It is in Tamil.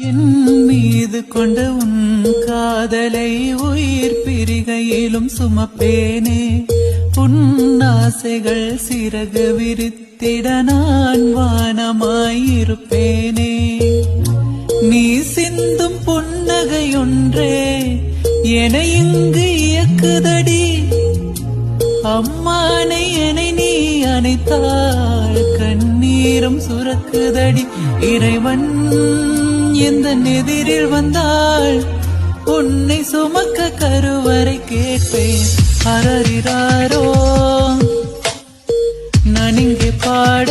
என் மீது கொண்ட உன் காதலை உயிர் பிரிகையிலும் சுமப்பேனே. உன் ஆசைகள் சிறகு விரித்திட நான் வானமாயிருப்பேனே. நீ சிந்தும் புன்னகையொன்றே என இங்கு இயக்குதடி. அம்மானை என்னை நீ அணைத்தாள் கண்ணீரும் சுரக்குதடி. இறைவன் எந்த எதிரில் வந்தாள் உன்னை சுமக்க கருவறை கேட்பேன். அரறிறாரோ நான் இங்கே பாட